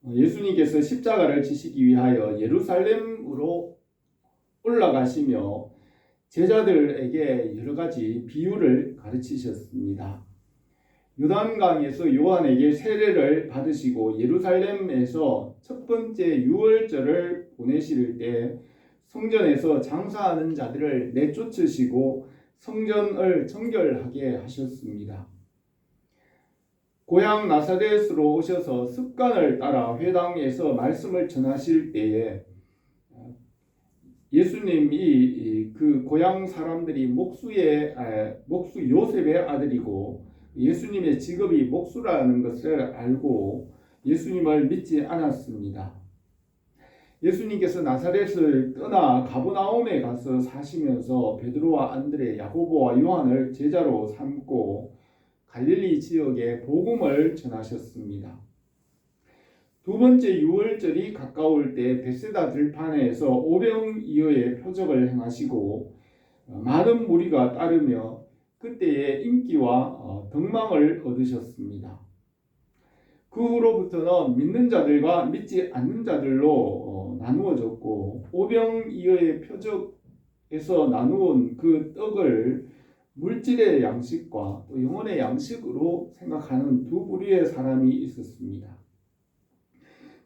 예수님께서 십자가를 지시기 위하여 예루살렘으로 올라가시며 제자들에게 여러 가지 비유를 가르치셨습니다. 요단강에서 요한에게 세례를 받으시고 예루살렘에서 첫 번째 유월절을 보내실 때 성전에서 장사하는 자들을 내쫓으시고 성전을 정결하게 하셨습니다. 고향 나사렛으로 오셔서 습관을 따라 회당에서 말씀을 전하실 때에 예수님이 그 고향 사람들이 목수 요셉의 아들이고 예수님의 직업이 목수라는 것을 알고 예수님을 믿지 않았습니다. 예수님께서 나사렛을 떠나 가버나움에 가서 사시면서 베드로와 안드레, 야고보와 요한을 제자로 삼고 갈릴리 지역에 복음을 전하셨습니다. 두 번째 유월절이 가까울 때 베세다 들판에서 오병이어의 표적을 행하시고 많은 무리가 따르며 그때의 인기와 덕망을 얻으셨습니다. 그 후로부터는 믿는 자들과 믿지 않는 자들로 나누어졌고 오병이어의 표적에서 나누은 그 떡을 물질의 양식과 또 영혼의 양식으로 생각하는 두 부류의 사람이 있었습니다.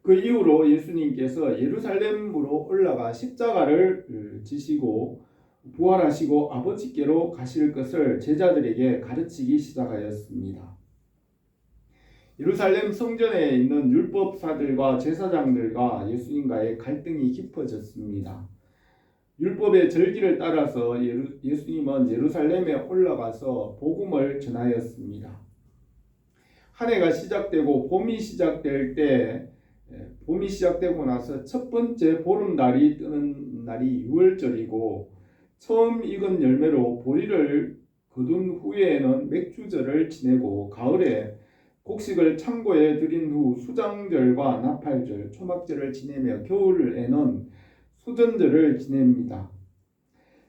그 이후로 예수님께서 예루살렘으로 올라가 십자가를 지시고 부활하시고 아버지께로 가실 것을 제자들에게 가르치기 시작하였습니다. 예루살렘 성전에 있는 율법사들과 제사장들과 예수님과의 갈등이 깊어졌습니다. 율법의 절기를 따라서 예수님은 예루살렘에 올라가서 복음을 전하였습니다. 한 해가 시작되고 봄이 시작되고 나서 첫 번째 보름달이 뜨는 날이 유월절이고 처음 익은 열매로 보리를 거둔 후에는 맥주절을 지내고 가을에 곡식을 창고에 들인 후 수장절과 나팔절, 초막절을 지내며 겨울에는 수전절을 지냅니다.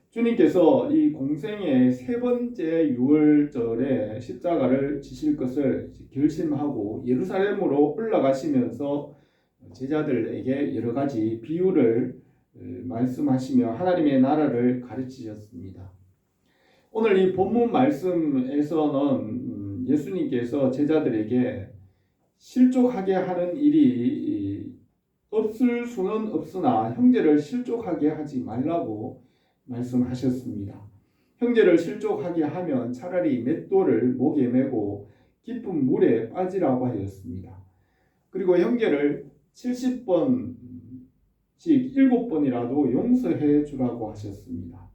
주님께서 이 공생의 세 번째 유월절에 십자가를 지실 것을 결심하고 예루살렘으로 올라가시면서 제자들에게 여러 가지 비유를 말씀하시며 하나님의 나라를 가르치셨습니다. 오늘 이 본문 말씀에서는 예수님께서 제자들에게 실족하게 하는 일이 없을 수는 없으나 형제를 실족하게 하지 말라고 말씀하셨습니다. 형제를 실족하게 하면 차라리 맷돌을 목에 메고 깊은 물에 빠지라고 하였습니다. 그리고 형제를 70번씩 7번이라도 용서해 주라고 하셨습니다.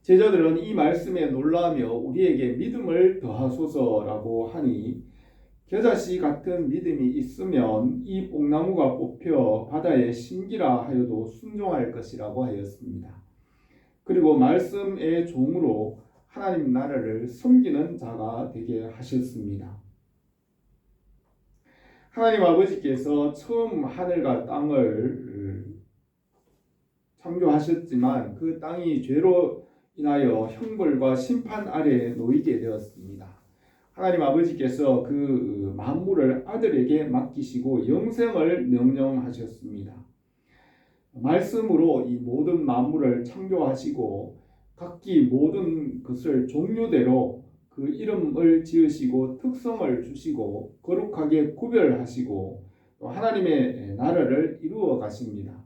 제자들은 이 말씀에 놀라며 우리에게 믿음을 더하소서라고 하니 겨자씨 같은 믿음이 있으면 이 뽕나무가 뽑혀 바다에 심기라 하여도 순종할 것이라고 하였습니다. 그리고 말씀의 종으로 하나님 나라를 섬기는 자가 되게 하셨습니다. 하나님 아버지께서 처음 하늘과 땅을 창조하셨지만 그 땅이 죄로 인하여 형벌과 심판 아래에 놓이게 되었습니다. 하나님 아버지께서 그 만물을 아들에게 맡기시고 영생을 명령하셨습니다. 말씀으로 이 모든 만물을 창조하시고 각기 모든 것을 종류대로 그 이름을 지으시고 특성을 주시고 거룩하게 구별하시고 또 하나님의 나라를 이루어 가십니다.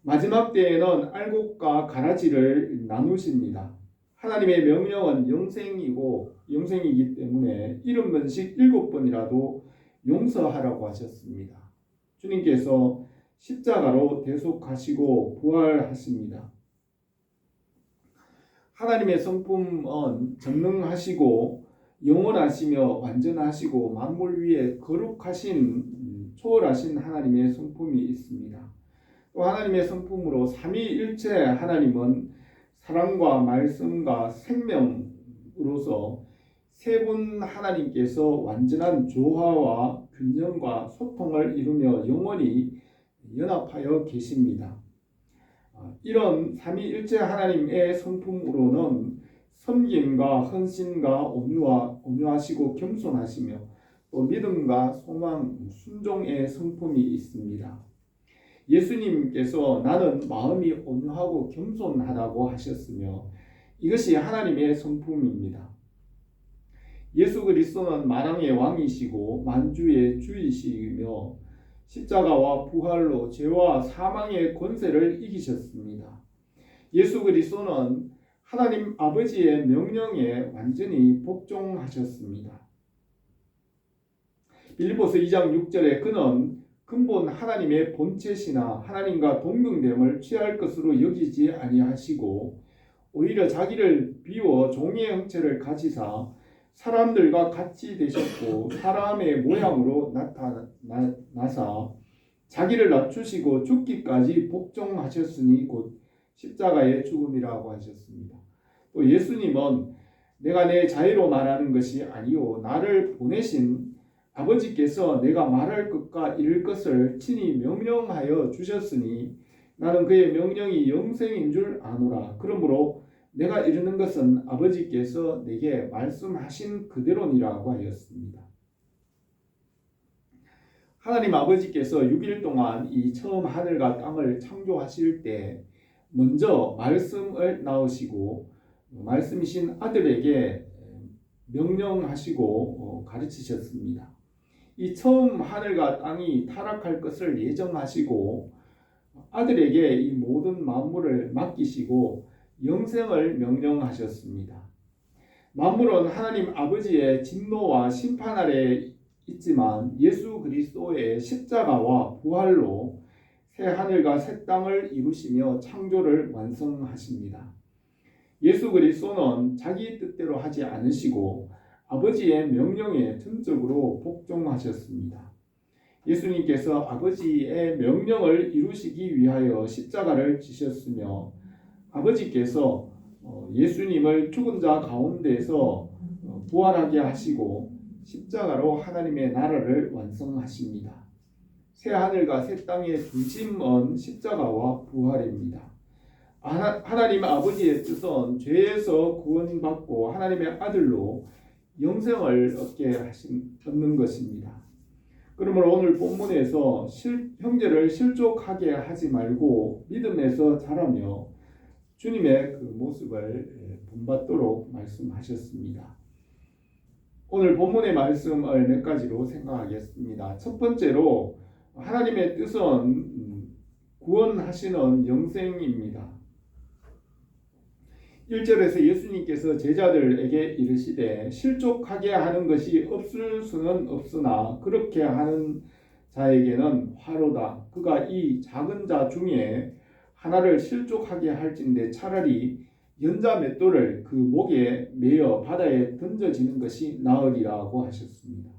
마지막 때에는 알곡과 가라지를 나누십니다. 하나님의 명령은 영생이기 때문에 70번씩 7번이라도 용서하라고 하셨습니다. 주님께서 십자가로 대속하시고 부활하십니다. 하나님의 성품은 전능하시고 영원하시며 완전하시고 만물 위에 거룩하신 초월하신 하나님의 성품이 있습니다. 또 하나님의 성품으로 삼위일체 하나님은 사랑과 말씀과 생명으로서 세 분 하나님께서 완전한 조화와 균형과 소통을 이루며 영원히 연합하여 계십니다. 이런 삼위일체 하나님의 성품으로는 섬김과 헌신과 온유하시고 겸손하시며 또 믿음과 소망, 순종의 성품이 있습니다. 예수님께서 나는 마음이 온유하고 겸손하다고 하셨으며 이것이 하나님의 성품입니다. 예수 그리스도는 만왕의 왕이시고 만주의 주이시며 십자가와 부활로 죄와 사망의 권세를 이기셨습니다. 예수 그리스도는 하나님 아버지의 명령에 완전히 복종하셨습니다. 빌립보서 2장 6절에 그는 근본 하나님의 본체시나 하나님과 동등됨을 취할 것으로 여기지 아니하시고 오히려 자기를 비워 종의 형체를 가지사 사람들과 같이 되셨고 사람의 모양으로 나타나사 자기를 낮추시고 죽기까지 복종하셨으니 곧 십자가의 죽음이라고 하셨습니다. 또 예수님은 내가 내 자유로 말하는 것이 아니요 나를 보내신 아버지께서 내가 말할 것과 이를 것을 친히 명령하여 주셨으니 나는 그의 명령이 영생인 줄 아노라. 그러므로 내가 이르는 것은 아버지께서 내게 말씀하신 그대로니라고 하였습니다. 하나님 아버지께서 6일 동안 이 처음 하늘과 땅을 창조하실 때 먼저 말씀을 낳으시고 말씀이신 아들에게 명령하시고 가르치셨습니다. 이 처음 하늘과 땅이 타락할 것을 예정하시고 아들에게 이 모든 만물을 맡기시고 영생을 명령하셨습니다. 만물은 하나님 아버지의 진노와 심판 아래 있지만 예수 그리스도의 십자가와 부활로 새 하늘과 새 땅을 이루시며 창조를 완성하십니다. 예수 그리스도는 자기 뜻대로 하지 않으시고 아버지의 명령에 전적으로 복종하셨습니다. 예수님께서 아버지의 명령을 이루시기 위하여 십자가를 지셨으며 아버지께서 예수님을 죽은 자 가운데서 부활하게 하시고 십자가로 하나님의 나라를 완성하십니다. 새 하늘과 새 땅의 중심은 십자가와 부활입니다. 하나님 아버지의 뜻은 죄에서 구원받고 하나님의 아들로 영생을 얻는 것입니다. 그러므로 오늘 본문에서 형제를 실족하게 하지 말고 믿음에서 자라며 주님의 그 모습을 본받도록 말씀하셨습니다. 오늘 본문의 말씀을 몇 가지로 생각하겠습니다. 첫 번째로 하나님의 뜻은 구원하시는 영생입니다. 1절에서 예수님께서 제자들에게 이르시되 실족하게 하는 것이 없을 수는 없으나 그렇게 하는 자에게는 화로다. 그가 이 작은 자 중에 하나를 실족하게 할진대 차라리 연자 맷돌을 그 목에 매어 바다에 던져지는 것이 나으리라고 하셨습니다.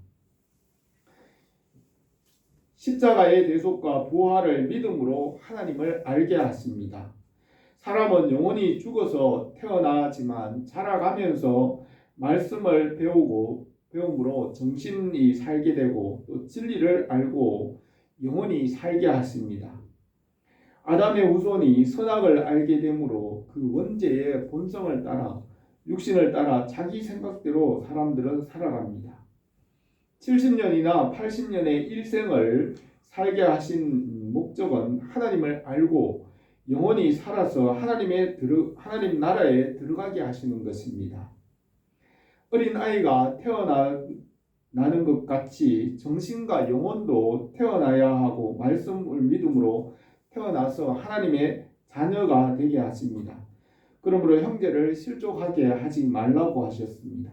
십자가의 대속과 부활을 믿음으로 하나님을 알게 하십니다. 사람은 영원히 죽어서 태어나지만 자라가면서 말씀을 배움으로 정신이 살게 되고 또 진리를 알고 영원히 살게 하십니다. 아담의 후손이 선악을 알게 되므로 그 원죄의 본성을 따라 육신을 따라 자기 생각대로 사람들은 살아갑니다. 70년이나 80년의 일생을 살게 하신 목적은 하나님을 알고 영원히 살아서 하나님 나라에 들어가게 하시는 것입니다. 어린 아이가 태어나는 것 같이 정신과 영혼도 태어나야 하고 말씀을 믿음으로 태어나서 하나님의 자녀가 되게 하십니다. 그러므로 형제를 실족하게 하지 말라고 하셨습니다.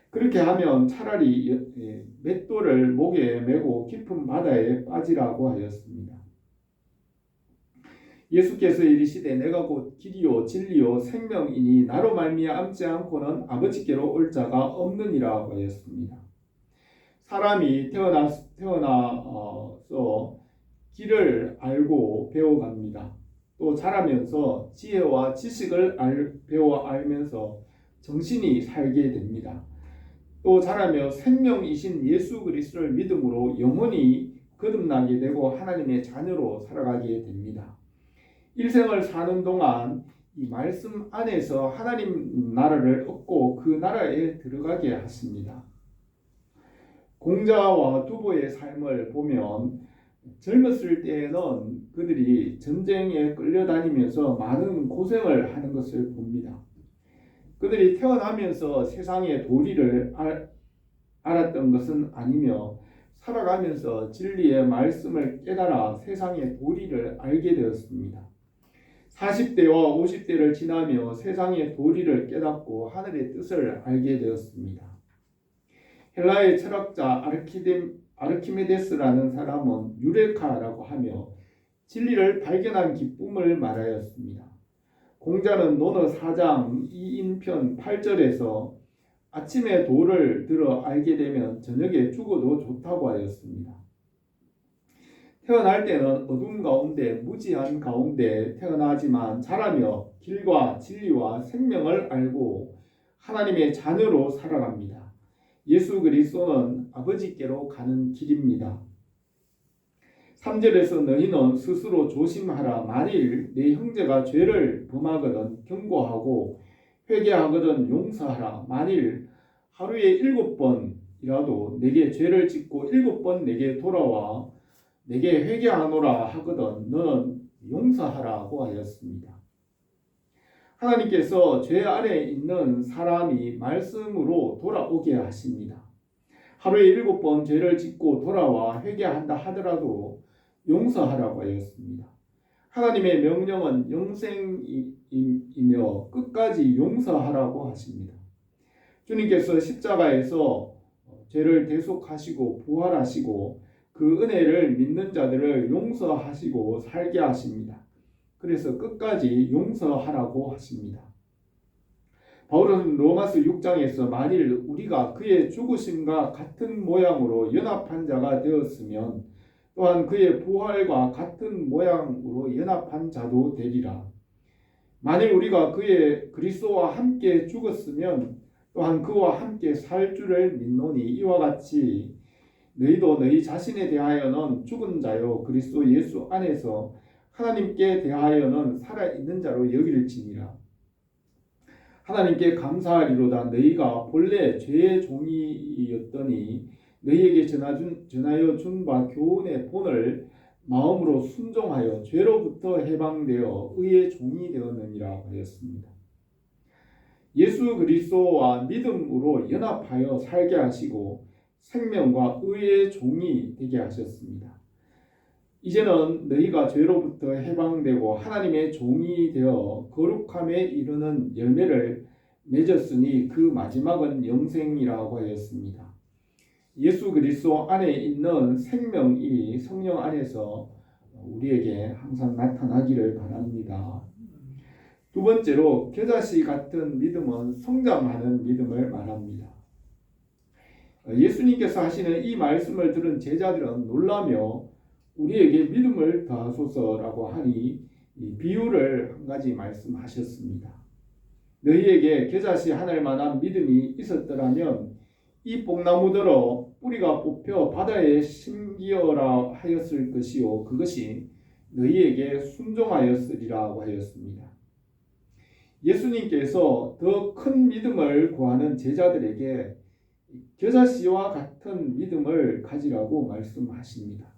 그렇게 하면 차라리 맷돌을 목에 메고 깊은 바다에 빠지라고 하였습니다. 예수께서 이르시되 내가 곧 길이요 진리요 생명이니 나로 말미암지 않고는 아버지께로 올 자가 없느니라 하였습니다. 사람이 태어나서 길을 알고 배워갑니다. 또 자라면서 지혜와 지식을 배워 알면서 정신이 살게 됩니다. 또 자라며 생명이신 예수 그리스도를 믿음으로 영원히 거듭나게 되고 하나님의 자녀로 살아가게 됩니다. 일생을 사는 동안 이 말씀 안에서 하나님 나라를 얻고 그 나라에 들어가게 하십니다. 공자와 두보의 삶을 보면 젊었을 때에는 그들이 전쟁에 끌려다니면서 많은 고생을 하는 것을 봅니다. 그들이 태어나면서 세상의 도리를 알았던 것은 아니며 살아가면서 진리의 말씀을 깨달아 세상의 도리를 알게 되었습니다. 40대와 50대를 지나며 세상의 도리를 깨닫고 하늘의 뜻을 알게 되었습니다. 헬라의 철학자 아르키메데스라는 사람은 유레카라고 하며 진리를 발견한 기쁨을 말하였습니다. 공자는 논어 4장 2인편 8절에서 아침에 도를 들어 알게 되면 저녁에 죽어도 좋다고 하였습니다. 태어날 때는 어둠 가운데 무지한 가운데 태어나지만 자라며 길과 진리와 생명을 알고 하나님의 자녀로 살아갑니다. 예수 그리스도는 아버지께로 가는 길입니다. 3절에서 너희는 스스로 조심하라. 만일 내 형제가 죄를 범하거든 경고하고 회개하거든 용서하라. 만일 하루에 7번이라도 내게 죄를 짓고 7번 내게 돌아와 내게 회개하노라 하거든 너는 용서하라고 하였습니다. 하나님께서 죄 아래에 있는 사람이 말씀으로 돌아오게 하십니다. 하루에 7번 죄를 짓고 돌아와 회개한다 하더라도 용서하라고 하였습니다. 하나님의 명령은 영생이며 끝까지 용서하라고 하십니다. 주님께서 십자가에서 죄를 대속하시고 부활하시고 그 은혜를 믿는 자들을 용서하시고 살게 하십니다. 그래서 끝까지 용서하라고 하십니다. 바울은 로마서 6장에서 만일 우리가 그의 죽으심과 같은 모양으로 연합한 자가 되었으면 또한 그의 부활과 같은 모양으로 연합한 자도 되리라. 만일 우리가 그의 그리스도와 함께 죽었으면 또한 그와 함께 살 줄을 믿노니 이와 같이 너희도 너희 자신에 대하여는 죽은 자요 그리스도 예수 안에서 하나님께 대하여는 살아있는 자로 여길지니라. 하나님께 감사하리로다. 너희가 본래 죄의 종이었더니 너희에게 전하여 준 바 교훈의 본을 마음으로 순종하여 죄로부터 해방되어 의의 종이 되었느니라 하였습니다. 예수 그리스도와 믿음으로 연합하여 살게 하시고 생명과 의의 종이 되게 하셨습니다. 이제는 너희가 죄로부터 해방되고 하나님의 종이 되어 거룩함에 이르는 열매를 맺었으니 그 마지막은 영생이라고 하였습니다. 예수 그리스도 안에 있는 생명이 성령 안에서 우리에게 항상 나타나기를 바랍니다. 두 번째로 겨자씨 같은 믿음은 성장하는 믿음을 말합니다. 예수님께서 하시는 이 말씀을 들은 제자들은 놀라며 우리에게 믿음을 더하소서라고 하니 이 비유를 한 가지 말씀하셨습니다. 너희에게 겨자씨 하늘 만한 믿음이 있었더라면 이 뽕나무더러 뿌리가 뽑혀 바다에 심기어라 하였을 것이요 그것이 너희에게 순종하였으리라고 하였습니다. 예수님께서 더 큰 믿음을 구하는 제자들에게 겨자씨와 같은 믿음을 가지라고 말씀하십니다.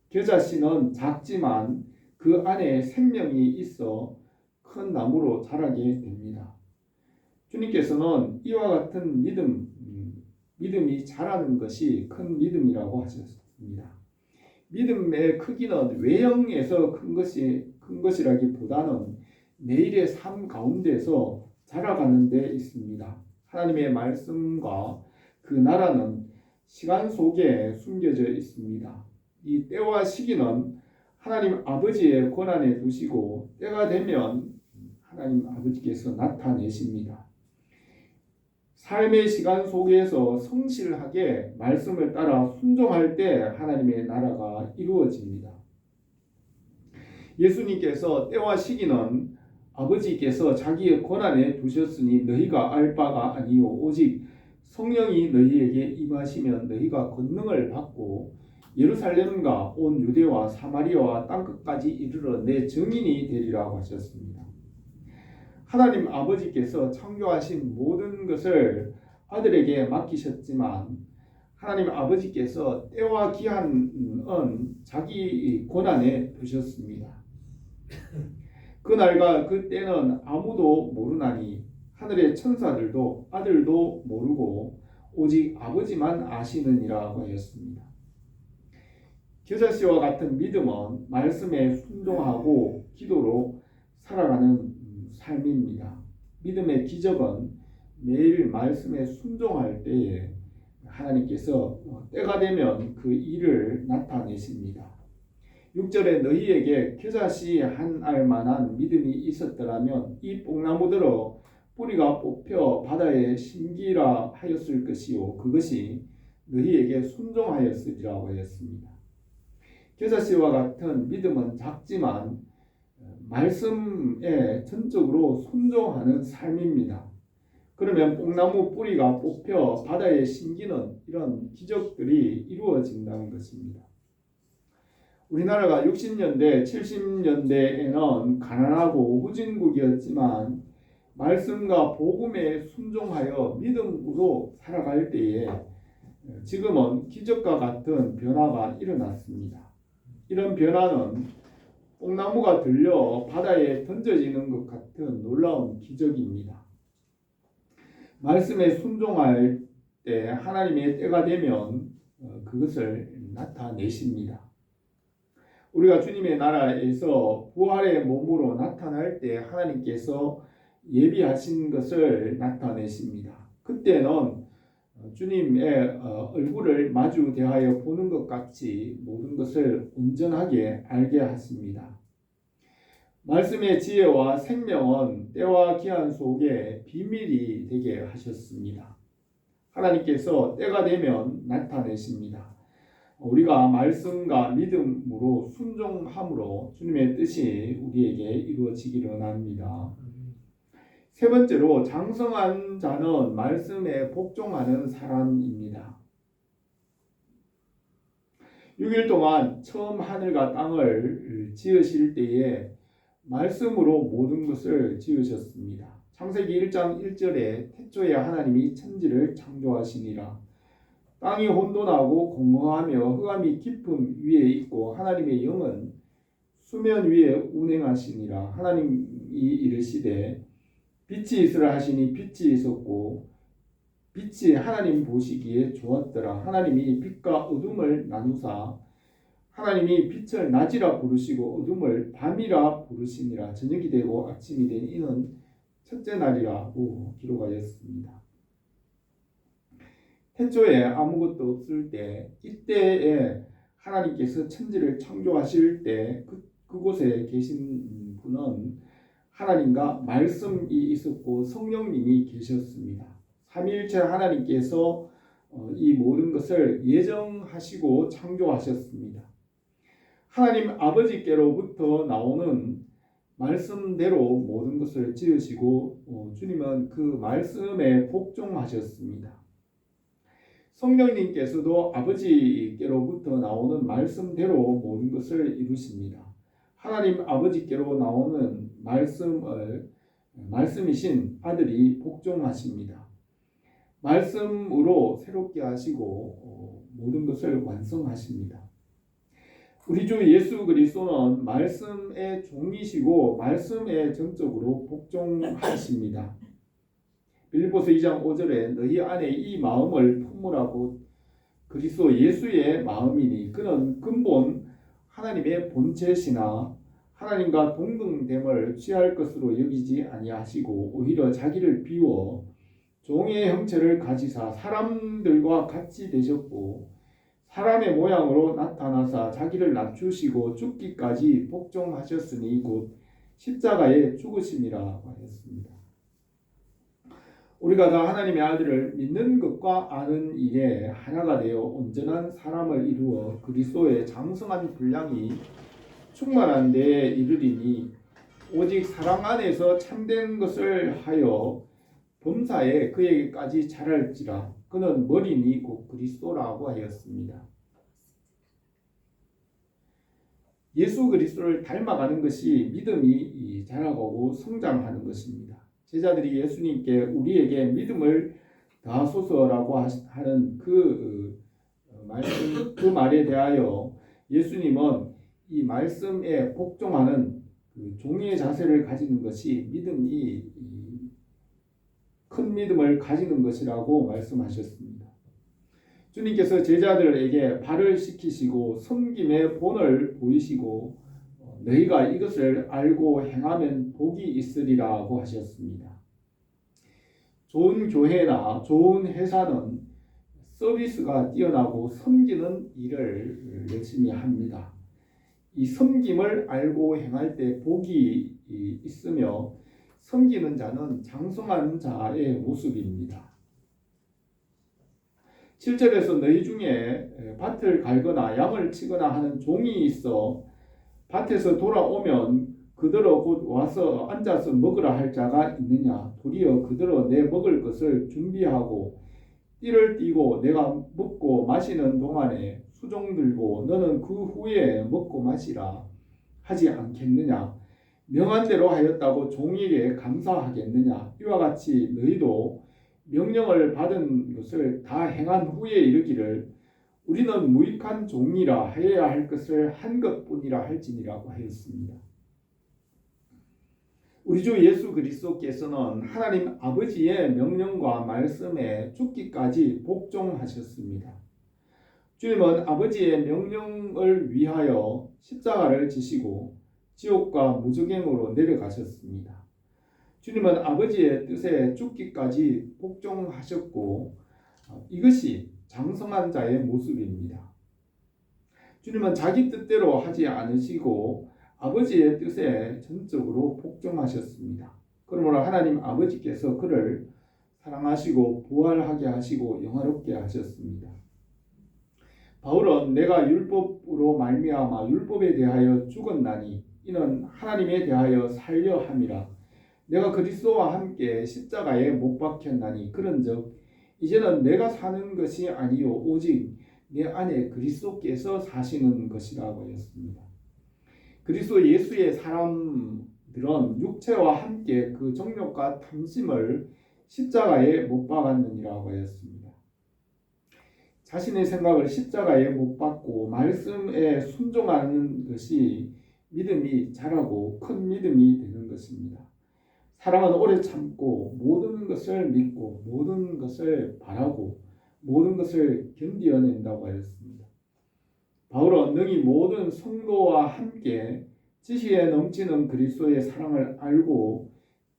겨자씨는 작지만 그 안에 생명이 있어 큰 나무로 자라게 됩니다. 주님께서는 이와 같은 믿음이 자라는 것이 큰 믿음이라고 하셨습니다. 믿음의 크기는 외형에서 큰 것이라기보다는 매일의 삶 가운데서 자라가는 데 있습니다. 하나님의 말씀과 그 나라는 시간 속에 숨겨져 있습니다. 이 때와 시기는 하나님 아버지의 권한에 두시고 때가 되면 하나님 아버지께서 나타내십니다. 삶의 시간 속에서 성실하게 말씀을 따라 순종할 때 하나님의 나라가 이루어집니다. 예수님께서 때와 시기는 아버지께서 자기의 권한에 두셨으니 너희가 알 바가 아니요 오직 성령이 너희에게 임하시면 너희가 권능을 받고 예루살렘과 온 유대와 사마리아와 땅끝까지 이르러 내 증인이 되리라고 하셨습니다. 하나님 아버지께서 창조하신 모든 것을 아들에게 맡기셨지만 하나님 아버지께서 때와 기한은 자기 권한에 두셨습니다. 그날과 그 때는 아무도 모르나니 하늘의 천사들도 아들도 모르고 오직 아버지만 아시느니라고 하였습니다. 겨자씨와 같은 믿음은 말씀에 순종하고 기도로 살아가는 삶입니다. 믿음의 기적은 매일 말씀에 순종할 때에 하나님께서 때가 되면 그 일을 나타내십니다. 6절에 너희에게 겨자씨 한 알만한 믿음이 있었더라면 이 뽕나무들어 뿌리가 뽑혀 바다에 심기라 하였을 것이요 그것이 너희에게 순종하였으리라고 하였습니다. 겨자씨와 같은 믿음은 작지만 말씀에 전적으로 순종하는 삶입니다. 그러면 뽕나무 뿌리가 뽑혀 바다에 심기는 이런 기적들이 이루어진다는 것입니다. 우리나라가 60년대, 70년대에는 가난하고 후진국이었지만 말씀과 복음에 순종하여 믿음으로 살아갈 때에 지금은 기적과 같은 변화가 일어났습니다. 이런 변화는 뽕나무가 들려 바다에 던져지는 것 같은 놀라운 기적입니다. 말씀에 순종할 때 하나님의 때가 되면 그것을 나타내십니다. 우리가 주님의 나라에서 부활의 몸으로 나타날 때 하나님께서 예비하신 것을 나타내십니다. 그때는 주님의 얼굴을 마주 대하여 보는 것 같이 모든 것을 온전하게 알게 하십니다. 말씀의 지혜와 생명은 때와 기한 속에 비밀이 되게 하셨습니다. 하나님께서 때가 되면 나타내십니다. 우리가 말씀과 믿음으로 순종함으로 주님의 뜻이 우리에게 이루어지기를 원합니다. 세 번째로 장성한 자는 말씀에 복종하는 사람입니다. 6일 동안 처음 하늘과 땅을 지으실 때에 말씀으로 모든 것을 지으셨습니다. 창세기 1장 1절에 태초에 하나님이 천지를 창조하시니라. 땅이 혼돈하고 공허하며 흑암이 깊음 위에 있고 하나님의 영은 수면 위에 운행하시니라. 하나님이 이르시되 빛이 있으라 하시니 빛이 있었고 빛이 하나님 보시기에 좋았더라. 하나님이 빛과 어둠을 나누사 하나님이 빛을 낮이라 부르시고 어둠을 밤이라 부르시니라. 저녁이 되고 아침이 된 이는 첫째 날이라고 기록하였습니다. 태초에 아무것도 없을 때 이때에 하나님께서 천지를 창조하실 때 그곳에 계신 분은 하나님과 말씀이 있었고 성령님이 계셨습니다. 삼위일체 하나님께서 이 모든 것을 예정하시고 창조하셨습니다. 하나님 아버지께로부터 나오는 말씀대로 모든 것을 지으시고 주님은 그 말씀에 복종하셨습니다. 성령님께서도 아버지께로부터 나오는 말씀대로 모든 것을 이루십니다. 하나님 아버지께로 나오는 말씀이신 아들이 복종하십니다. 말씀으로 새롭게 하시고 모든 것을 완성하십니다. 우리 주 예수 그리스도는 말씀의 종이시고 말씀에 전적으로 복종하십니다. 빌립보서 2장 5절에 너희 안에 이 마음을 품으라고 그리스도 예수의 마음이니 그는 근본 하나님의 본체시나 하나님과 동등됨을 취할 것으로 여기지 아니하시고 오히려 자기를 비워 종의 형체를 가지사 사람들과 같이 되셨고 사람의 모양으로 나타나사 자기를 낮추시고 죽기까지 복종하셨으니 곧 십자가에 죽으심이라고 하였습니다. 우리가 다 하나님의 아들을 믿는 것과 아는 일에 하나가 되어 온전한 사람을 이루어 그리스도의 장성한 분량이 충만한 데에 이르리니 오직 사랑 안에서 참된 것을 하여 범사에 그에게까지 자랄지라. 그는 머리니 곧 그리스도라고 하였습니다. 예수 그리스도를 닮아가는 것이 믿음이 자라고 성장하는 것입니다. 제자들이 예수님께 우리에게 믿음을 더하소서라고 하는 그 말씀 그 말에 대하여 예수님은 이 말씀에 복종하는 그 종의 자세를 가지는 것이 믿음이 큰 믿음을 가지는 것이라고 말씀하셨습니다. 주님께서 제자들에게 발을 씻기시고 섬김의 본을 보이시고 너희가 이것을 알고 행하면 복이 있으리라고 하셨습니다. 좋은 교회나 좋은 회사는 서비스가 뛰어나고 섬기는 일을 열심히 합니다. 이 섬김을 알고 행할 때 복이 있으며 섬기는 자는 장성한 자의 모습입니다. 7절에서 너희 중에 밭을 갈거나 양을 치거나 하는 종이 있어 밭에서 돌아오면 그대로 곧 와서 앉아서 먹으라 할 자가 있느냐? 도리어 그대로 내 먹을 것을 준비하고 띠를 띠고 내가 먹고 마시는 동안에 수종 들고 너는 그 후에 먹고 마시라 하지 않겠느냐? 명한 대로 하였다고 종에게 감사하겠느냐? 이와 같이 너희도 명령을 받은 것을 다 행한 후에 이르기를 우리는 무익한 종이라 하여야 할 것을 한 것뿐이라 할지니라고 하였습니다. 우리 주 예수 그리스도께서는 하나님 아버지의 명령과 말씀에 죽기까지 복종하셨습니다. 주님은 아버지의 명령을 위하여 십자가를 지시고 지옥과 무저갱으로 내려가셨습니다. 주님은 아버지의 뜻에 죽기까지 복종하셨고 이것이 장성한 자의 모습입니다. 주님은 자기 뜻대로 하지 않으시고 아버지의 뜻에 전적으로 복종하셨습니다. 그러므로 하나님 아버지께서 그를 사랑하시고 부활하게 하시고 영화롭게 하셨습니다. 바울은 내가 율법으로 말미암아 율법에 대하여 죽었나니 이는 하나님에 대하여 살려 함이라. 내가 그리스도와 함께 십자가에 못 박혔나니 그런즉 이제는 내가 사는 것이 아니요 오직 내 안에 그리스도께서 사시는 것이라고 하였습니다. 그리스도 예수의 사람들은 육체와 함께 그 정욕과 탐심을 십자가에 못 박았느니라고 하였습니다. 자신의 생각을 십자가에 못 박고 말씀에 순종하는 것이 믿음이 자라고 큰 믿음이 되는 것입니다. 사랑은 오래 참고 모든 것을 믿고 모든 것을 바라고 모든 것을 견디어낸다고 하였습니다. 바울은 능히 모든 성도와 함께 지식에 넘치는 그리스도의 사랑을 알고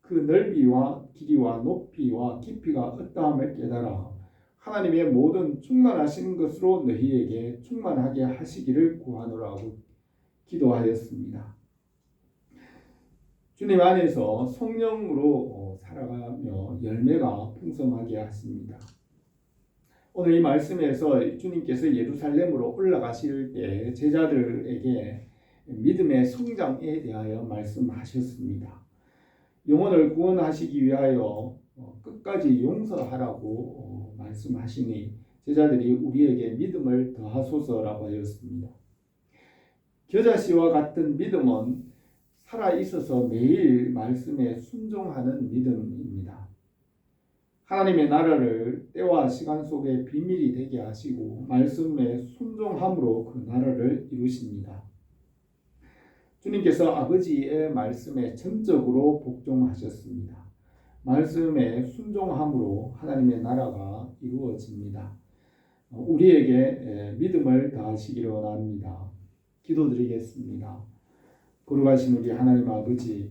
그 넓이와 길이와 높이와 깊이가 어떠함을 깨달아 하나님의 모든 충만하신 것으로 너희에게 충만하게 하시기를 구하노라고 기도하였습니다. 주님 안에서 성령으로 살아가며 열매가 풍성하게 하십니다. 오늘 이 말씀에서 주님께서 예루살렘으로 올라가실 때 제자들에게 믿음의 성장에 대하여 말씀하셨습니다. 영혼을 구원하시기 위하여 끝까지 용서하라고 말씀하시니 제자들이 우리에게 믿음을 더하소서라고 하였습니다. 겨자씨와 같은 믿음은 살아있어서 매일 말씀에 순종하는 믿음입니다. 하나님의 나라를 때와 시간 속에 비밀이 되게 하시고 말씀에 순종함으로 그 나라를 이루십니다. 주님께서 아버지의 말씀에 전적으로 복종하셨습니다. 말씀에 순종함으로 하나님의 나라가 이루어집니다. 우리에게 믿음을 더하시기를 원합니다. 기도드리겠습니다. 거룩하신 우리 하나님 아버지,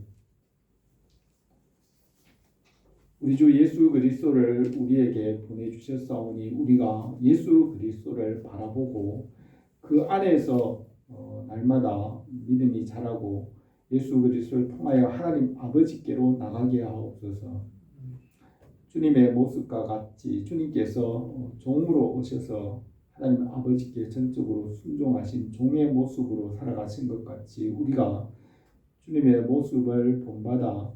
우리 주 예수 그리스도를 우리에게 보내주셨사오니 우리가 예수 그리스도를 바라보고 그 안에서 날마다 믿음이 자라고 예수 그리스도를 통하여 하나님 아버지께로 나가게 하옵소서. 주님의 모습과 같이 주님께서 종으로 오셔서 하나님 아버지께 전적으로 순종하신 종의 모습으로 살아가신 것 같이 우리가 주님의 모습을 본받아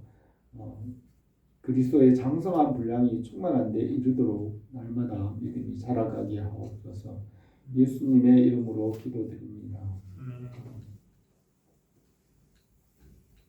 그리스도의 장성한 분량이 충만한 데 이르도록 날마다 믿음이 자라가게 하옵소서. 예수님의 이름으로 기도드립니다.